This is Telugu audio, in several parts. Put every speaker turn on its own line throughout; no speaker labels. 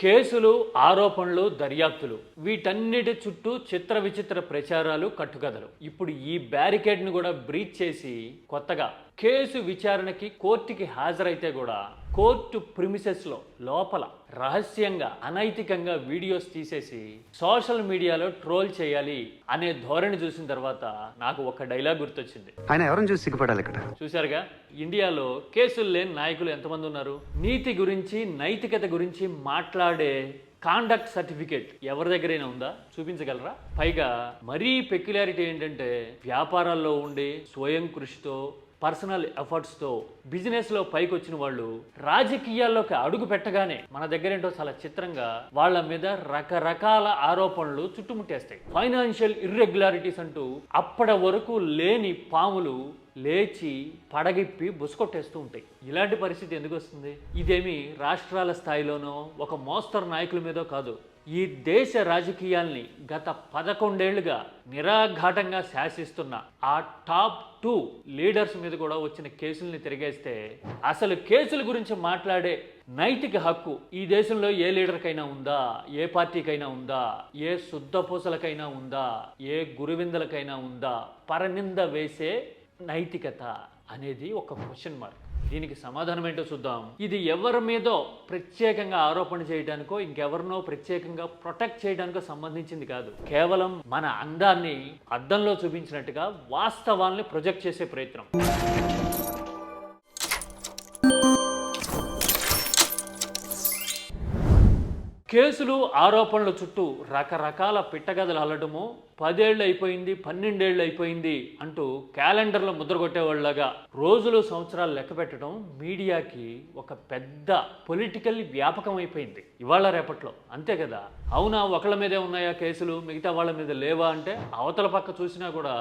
కేసులు, ఆరోపణలు, దర్యాప్తులు వీటన్నిటి చుట్టూ చిత్ర విచిత్ర ప్రచారాలు, కట్టుకథలు. ఇప్పుడు ఈ బ్యారికేడ్ను కూడా బ్రీచ్ చేసి కొత్తగా కేసు విచారణకి కోర్టుకి హాజరైతే కూడా కోర్టు ప్రిమిసెస్లో లోపల రహస్యంగా అనైతికంగా వీడియోస్ తీసేసి సోషల్ మీడియాలో ట్రోల్ చేయాలి అనే ధోరణి చూసిన తర్వాత నాకు ఒక డైలాగ్ గుర్తొచ్చింది.
ఆయన ఎవరిని చూసి సిగ్గుపడాలి ఇక్కడ?
చూశారుగా, ఇండియాలో కేసులు లేని నాయకులు ఎంతమంది ఉన్నారు? నీతి గురించి, నైతికత గురించి మాట్లాడే కాండక్ట్ సర్టిఫికేట్ ఎవరి దగ్గరైనా ఉందా? చూపించగలరా? పైగా మరీ పెక్యులారిటీ ఏంటంటే వ్యాపారాల్లో ఉండి స్వయం కృషితో, పర్సనల్ ఎఫర్ట్స్తో బిజినెస్లో పైకి వచ్చిన వాళ్ళు రాజకీయాల్లోకి అడుగు పెట్టగానే మన దగ్గర ఏంటో చాలా చిత్రంగా వాళ్ళ మీద రకరకాల ఆరోపణలు చుట్టుముట్టేస్తాయి. ఫైనాన్షియల్ ఇర్రెగ్యులారిటీస్ అంటూ అప్పటి వరకు లేని పాములు లేచి పడగిప్పి బుసకొట్టేస్తూ ఉంటాయి. ఇలాంటి పరిస్థితి ఎందుకు వస్తుంది? ఇదేమి రాష్ట్రాల స్థాయిలోనో ఒక మోస్తరు నాయకుల మీదో కాదు. ఈ దేశ రాజకీయాల్ని గత 11 ఏళ్లుగా నిరాఘాటంగా శాసిస్తున్న ఆ టాప్ 2 లీడర్స్ మీద కూడా వచ్చిన కేసుల్ని తిరిగేస్తే అసలు కేసుల గురించి మాట్లాడే నైతిక హక్కు ఈ దేశంలో ఏ లీడర్కైనా ఉందా? ఏ పార్టీకైనా ఉందా? ఏ శుద్ధపూసలకైనా ఉందా? ఏ గురువిందలకైనా ఉందా? పరనింద వేసే నైతికత అనేది ఒక క్వశ్చన్ మార్క్. దీనికి సమాధానం ఏంటో చూద్దాం. ఇది ఎవరి మీదో ప్రత్యేకంగా ఆరోపణ చేయడానికో ఇంకెవరినో ప్రత్యేకంగా ప్రొటెక్ట్ చేయడానికో సంబంధించింది కాదు. కేవలం మన అందాన్ని అద్దంలో చూపించినట్టుగా వాస్తవాల్ని ప్రొజెక్ట్ చేసే ప్రయత్నం. కేసులు, ఆరోపణల చుట్టూ రకరకాల పిట్టగదలు అల్లడము, 10 ఏళ్ళు అయిపోయింది, 12 ఏళ్ళు అయిపోయింది అంటూ క్యాలెండర్లో ముద్రగొట్టేవాళ్ళగా రోజులు, సంవత్సరాలు లెక్క పెట్టడం మీడియాకి ఒక పెద్ద పొలిటికల్ వ్యాపకం అయిపోయింది ఇవాళ రేపట్లో. అంతే కదా? అవునా, ఒకళ్ళ మీదే ఉన్నాయా కేసులు, మిగతా వాళ్ళ మీద లేవా అంటే అవతల పక్క చూసినా కూడా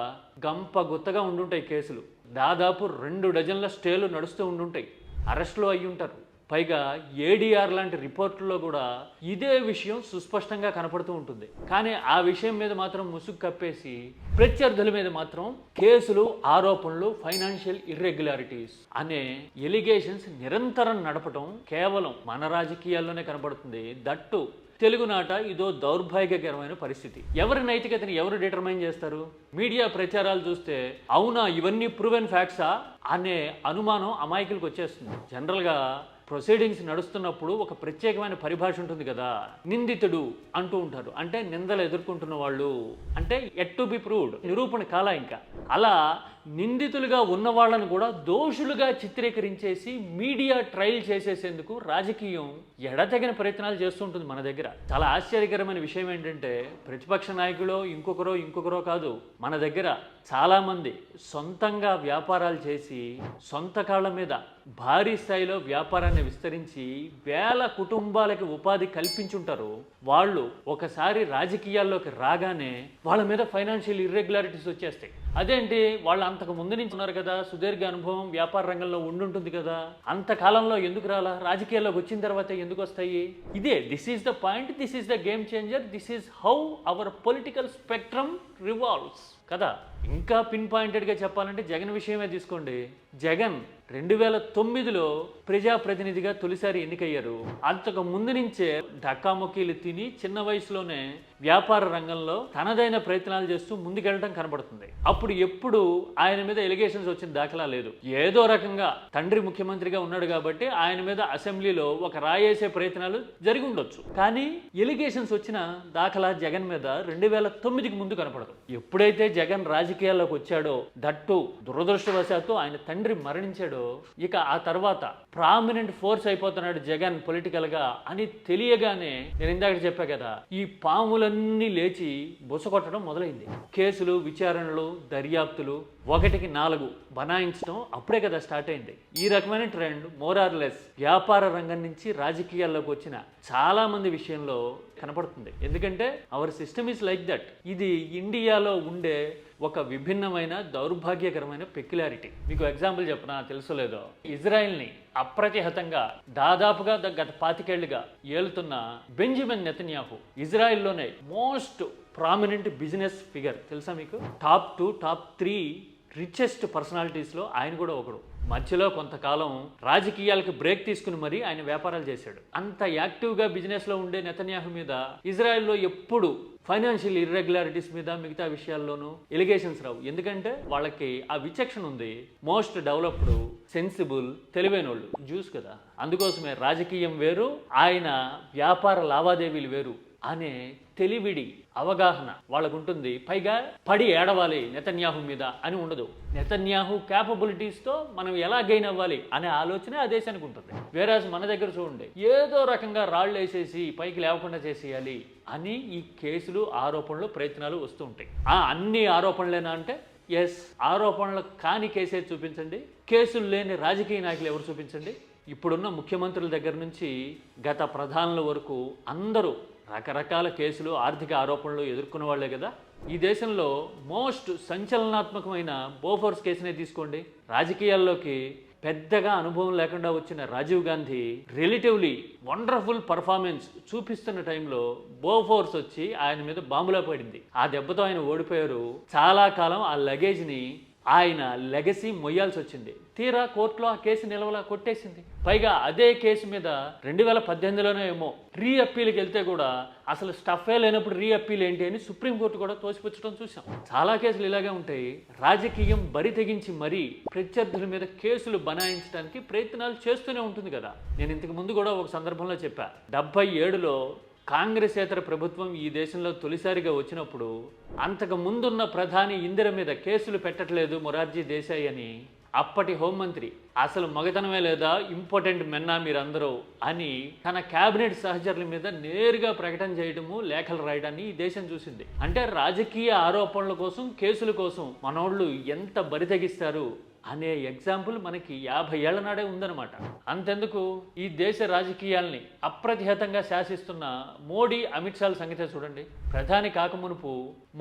గంప గుత్తగా ఉండుంటాయి కేసులు. దాదాపు 2 డజన్ల స్టేలు నడుస్తూ ఉండుంటాయి, అరెస్టులు అయ్యి ఉంటారు. పైగా ఏడీఆర్ లాంటి రిపోర్టుల్లో కూడా ఇదే విషయం సుస్పష్టంగా కనపడుతూ ఉంటుంది. కానీ ఆ విషయం మీద మాత్రం ముసుగు కప్పేసి ప్రత్యర్థుల మీద మాత్రం కేసులు, ఆరోపణలు, ఫైనాన్షియల్ ఇర్రెగ్యులారిటీస్ అనే ఎలిగేషన్స్ నిరంతరం నడపడం కేవలం మన రాజకీయాల్లోనే కనపడుతుంది. దట్టు తెలుగునాట ఇదో దౌర్భాగ్యకరమైన పరిస్థితి. ఎవరి నైతికతని ఎవరు డిటర్మైన్ చేస్తారు? మీడియా ప్రచారాలు చూస్తే అవునా ఇవన్నీ ప్రూవెన్ ఫ్యాక్ట్సా అనే అనుమానం అమాయకులకు వచ్చేస్తుంది. జనరల్గా ప్రొసీడింగ్స్ నడుస్తున్నప్పుడు ఒక ప్రత్యేకమైన పరిభాష ఉంటుంది కదా, నిందితుడు అంటూ ఉంటారు. అంటే నిందలు ఎదుర్కొంటున్న వాళ్ళు, అంటే ఎట్ టు బి ప్రూవ్డ్, నిరూపణ కాలా. ఇంకా అలా నిందితులుగా ఉన్న వాళ్ళను కూడా దోషులుగా చిత్రీకరించేసి మీడియా ట్రయల్ చేసేసేందుకు రాజకీయం ఎడతెగని ప్రయత్నాలు చేస్తుంటుంది మన దగ్గర. చాలా ఆశ్చర్యకరమైన విషయం ఏంటంటే ప్రతిపక్ష నాయకులో ఇంకొకరో కాదు, మన దగ్గర చాలామంది సొంతంగా వ్యాపారాలు చేసి సొంత కాళ్ళ మీద భారీ స్థాయిలో వ్యాపారాన్ని విస్తరించి వేల కుటుంబాలకి ఉపాధి కల్పించుంటారు. వాళ్ళు ఒకసారి రాజకీయాల్లోకి రాగానే వాళ్ళ మీద ఫైనాన్షియల్ ఇర్రెగ్యులారిటీస్ వచ్చేస్తాయి. అదేంటి, వాళ్ళు అంతకు ముందు నుంచి ఉన్నారు కదా, సుదీర్ఘ అనుభవం వ్యాపార రంగంలో ఉండుంటుంది కదా, అంతకాలంలో ఎందుకు రాలా? రాజకీయాల్లోకి వచ్చిన తర్వాత ఎందుకు వస్తాయి? ఇదే, this is the point, this is the game changer, this is how our political spectrum revolves కదా. ఇంకా పిన్ పాయింటెడ్గా చెప్పాలంటే జగన్ విషయమే తీసుకోండి. జగన్ 2009లో ప్రజాప్రతినిధిగా తొలిసారి ఎన్నికయ్యారు. అంతకు ముందు నుంచే ధక్కాముక్కీలు తిని చిన్న వయసులోనే వ్యాపార రంగంలో తనదైన ప్రయత్నాలు చేస్తూ ముందుకెళ్ళడం కనబడుతుంది. అప్పుడు ఎప్పుడు ఆయన మీద ఎలిగేషన్స్ వచ్చిన దాఖలా లేదు. ఏదో రకంగా తండ్రి ముఖ్యమంత్రిగా ఉన్నాడు కాబట్టి ఆయన మీద అసెంబ్లీలో ఒక రాయేసే ప్రయత్నాలు జరిగి ఉండొచ్చు. కానీ ఎలిగేషన్స్ వచ్చిన దాఖలా జగన్ మీద 2009కి ముందు కనపడదు. ఎప్పుడైతే జగన్ రాజకీయాల్లోకి వచ్చాడో, దట్టు దురదృష్టవశాత్తు ఆయన తండ్రి మరణించాడో, ఇక ఆ తర్వాత ప్రామినెంట్ ఫోర్స్ అయిపోతున్నాడు జగన్ పొలిటికల్ గా అని తెలియగానే నేను ఇందాక చెప్పా కదా, ఈ పాములన్నీ లేచి బుసకొట్టడం మొదలైంది. కేసులు, విచారణలు, దర్యాప్తులు 1కి 4 బనాయించడం అప్పుడే కదా స్టార్ట్ అయింది. ఈ రకమైన ట్రెండ్ మోరార్లెస్ వ్యాపార రంగం నుంచి రాజకీయాల్లోకి వచ్చిన చాలా మంది విషయంలో కనపడుతుంది. ఎందుకంటే hour system is like that. ఇది ఇండియాలో ఉండే ఒక విభిన్నమైన దౌర్భాగ్యకరమైన పెక్యులారిటీ. మీకు ఎగ్జాంపుల్ చెప్పనా, తెలుసో లేదో, ఇజ్రాయెల్ని అప్రతిహతంగా దాదాపుగా గత 25 ఏళ్లుగా ఏలుతున్న బెంజమిన్ నెతన్యాహు ఇజ్రాయెల్లోనే మోస్ట్ ప్రామినెంట్ బిజినెస్ ఫిగర్. తెలుసా మీకు? టాప్ 2, టాప్ 3 రిచెస్ట్ పర్సనాలిటీస్లో ఆయన కూడా ఒకడు. మధ్యలో కొంతకాలం రాజకీయాలకు బ్రేక్ తీసుకుని మరీ ఆయన వ్యాపారాలు చేశాడు. అంత యాక్టివ్గా బిజినెస్లో ఉండే నెతన్యాహు మీద ఇజ్రాయెల్లో ఎప్పుడు ఫైనాన్షియల్ ఇర్రెగ్యులారిటీస్ మీద మిగతా విషయాల్లోనూ ఎలిగేషన్స్ రావు. ఎందుకంటే వాళ్ళకి ఆ విచక్షణ ఉంది. మోస్ట్ డెవలప్డ్, సెన్సిబుల్, తెలివైనోళ్ళు జ్యూస్ కదా. అందుకోసమే రాజకీయం వేరు, ఆయన వ్యాపార లావాదేవీలు వేరు అనే తెలివిడి అవగాహన వాళ్ళకు ఉంటుంది. పైగా పడి ఏడవాలి నెతన్యాహు మీద అని ఉండదు. నెతన్యాహు క్యాపబిలిటీస్తో మనం ఎలా గెయిన్ అవ్వాలి అనే ఆలోచన ఆ దేశానికి ఉంటుంది. వేరేస్ మన దగ్గర చూడండి, ఏదో రకంగా రాళ్ళు వేసేసి పైకి లేవకుండా చేసేయాలి అని ఈ కేసులు, ఆరోపణలు, ప్రయత్నాలు వస్తూ ఉంటాయి. అన్ని ఆరోపణలేనా అంటే ఎస్, ఆరోపణలు కాని కేసే చూపించండి, కేసులు లేని రాజకీయ నాయకులు ఎవరు చూపించండి. ఇప్పుడున్న ముఖ్యమంత్రుల దగ్గర నుంచి గత ప్రధానుల వరకు అందరూ రకరకాల కేసులు, ఆర్థిక ఆరోపణలు ఎదుర్కొన్న వాళ్లే కదా. ఈ దేశంలో మోస్ట్ సంచలనాత్మకమైన బోఫోర్స్ కేసునే తీసుకోండి. రాజకీయాల్లోకి పెద్దగా అనుభవం లేకుండా వచ్చిన Rajiv Gandhi relatively wonderful performance చూపిస్తున్న టైంలో బోఫోర్స్ వచ్చి ఆయన మీద బాంబులా పడింది. ఆ దెబ్బతో ఆయన ఓడిపోయారు. చాలా కాలం ఆ లగేజ్ని ఆయన లెగసీ మొయ్యాల్సి వచ్చింది. తీరా కోర్టులో ఆ కేసు నిలవలా కొట్టేసింది. పైగా అదే కేసు మీద 2018లోనే ఏమో రీ అప్పీల్కి వెళ్తే కూడా అసలు స్టఫే లేనప్పుడు రీ అప్పీల్ ఏంటి అని సుప్రీంకోర్టు కూడా తోసిపుచ్చడం చూసాం. చాలా కేసులు ఇలాగే ఉంటాయి. రాజకీయం బరి తెగించి మరీ ప్రత్యర్థుల మీద కేసులు బనాయించడానికి ప్రయత్నాలు చేస్తూనే ఉంటుంది కదా. నేను ఇంతకు ముందు కూడా ఒక సందర్భంలో చెప్పా, 77లో కాంగ్రెసేతర ప్రభుత్వం ఈ దేశంలో తొలిసారిగా వచ్చినప్పుడు అంతకు ముందున్న ప్రధాని ఇందిర మీద కేసులు పెట్టట్లేదు మొరార్జీ దేశాయ్ అని అప్పటి హోంమంత్రి, అసలు మగతనమే లేదా, ఇంపార్టెంట్ మెన్నా మీరందరూ అని తన క్యాబినెట్ సహచరుల మీద నేరుగా ప్రకటన చేయడము, లేఖలు రాయడాన్ని ఈ దేశం చూసింది. అంటే రాజకీయ ఆరోపణల కోసం, కేసుల కోసం మనోళ్ళు ఎంత బరితెగిస్తారు అనే ఎగ్జాంపుల్ మనకి 50 ఏళ్ల నాడే ఉందన్నమాట. అంతెందుకు, ఈ దేశ రాజకీయాల్ని అప్రతిహతంగా శాసిస్తున్న మోడీ, అమిత్ షాల సంగతే చూడండి. ప్రధాని కాకమునుపు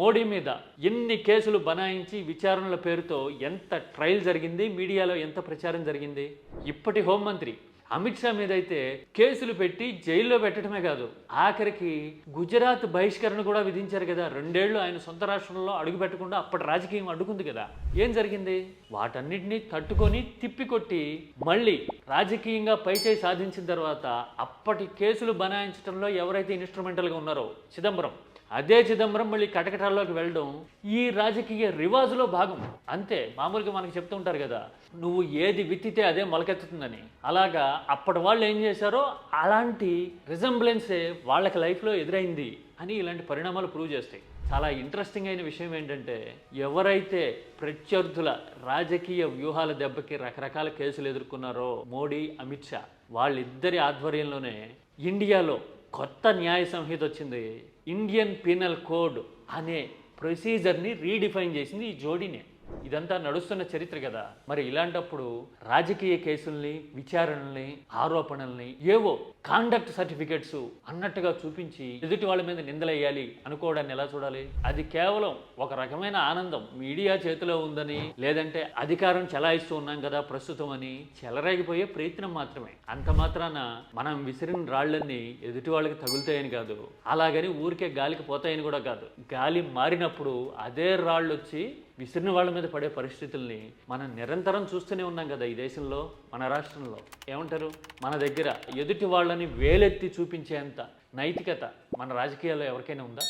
మోడీ మీద ఎన్ని కేసులు బనాయించి విచారణల పేరుతో ఎంత ట్రయల్ జరిగింది, మీడియాలో ఎంత ప్రచారం జరిగింది. ఇప్పటి హోంమంత్రి అమిత్ షా మీద అయితే కేసులు పెట్టి జైల్లో పెట్టడమే కాదు, ఆఖరికి గుజరాత్ బహిష్కరణ కూడా విధించారు కదా. 2 ఏళ్లు ఆయన సొంత రాష్ట్రంలో అడుగు పెట్టకుండా అప్పటి రాజకీయం అడ్డుకుంది కదా. ఏం జరిగింది? వాటన్నిటినీ తట్టుకొని తిప్పికొట్టి మళ్ళీ రాజకీయంగా పైచేయి సాధించిన తర్వాత అప్పటి కేసులు బనాయించడంలో ఎవరైతే ఇన్స్ట్రుమెంటల్గా ఉన్నారో చిదంబరం, అదే చిదంబరం మళ్ళీ కటకటాల్లోకి వెళ్ళడం ఈ రాజకీయ రివాజులో భాగం. అంతే. మామూలుగా మనకి చెప్తూ ఉంటారు కదా, నువ్వు ఏది విత్తితే అదే మొలకెత్తుతుందని. అలాగా అప్పటి వాళ్ళు ఏం చేశారో అలాంటి రిజంబ్లెన్సే వాళ్ళకి లైఫ్లో ఎదురైంది అని ఇలాంటి పరిణామాలు ప్రూవ్ చేస్తాయి. చాలా ఇంట్రెస్టింగ్ అయిన విషయం ఏంటంటే, ఎవరైతే ప్రత్యర్థుల రాజకీయ వ్యూహాల దెబ్బకి రకరకాల కేసులు ఎదుర్కొన్నారో మోడీ, అమిత్ షా, వాళ్ళిద్దరి ఆధ్వర్యంలోనే ఇండియాలో కొత్త న్యాయ సంహిత వచ్చింది. ఇండియన్ పీనల్ కోడ్ అనే ప్రొసీజర్ని రీడిఫైన్ చేసింది ఈ జోడీనే. ఇదంతా నడుస్తున్న చరిత్ర కదా. మరి ఇలాంటప్పుడు రాజకీయ కేసుల్ని, విచారణల్ని, ఆరోపణల్ని ఏవో కాండక్ట్ సర్టిఫికెట్స్ అన్నట్టుగా చూపించి ఎదుటి వాళ్ళ మీద నిందలేయాలి అనుకోవడాన్ని ఎలా చూడాలి? అది కేవలం ఒక రకమైన ఆనందం, మీడియా చేతిలో ఉందని, లేదంటే అధికారం చెలాయిస్తూ ఉన్నాం కదా ప్రస్తుతం అని చెలరేగిపోయే ప్రయత్నం మాత్రమే. అంత మాత్రాన మనం విసిరిన రాళ్లన్నీ ఎదుటి వాళ్ళకి తగులుతాయని కాదు, అలాగని ఊరికే గాలికి పోతాయని కూడా కాదు. గాలి మారినప్పుడు అదే రాళ్ళు వచ్చి విసిరిన వాళ్ళ మీద పడే పరిస్థితుల్ని మనం నిరంతరం చూస్తూనే ఉన్నాం కదా ఈ దేశంలో, మన రాష్ట్రంలో. ఏమంటారు? మన దగ్గర ఎదుటి వాళ్ళని వేలెత్తి చూపించేంత నైతికత మన రాజకీయాల్లో ఎవరికైనా ఉందా?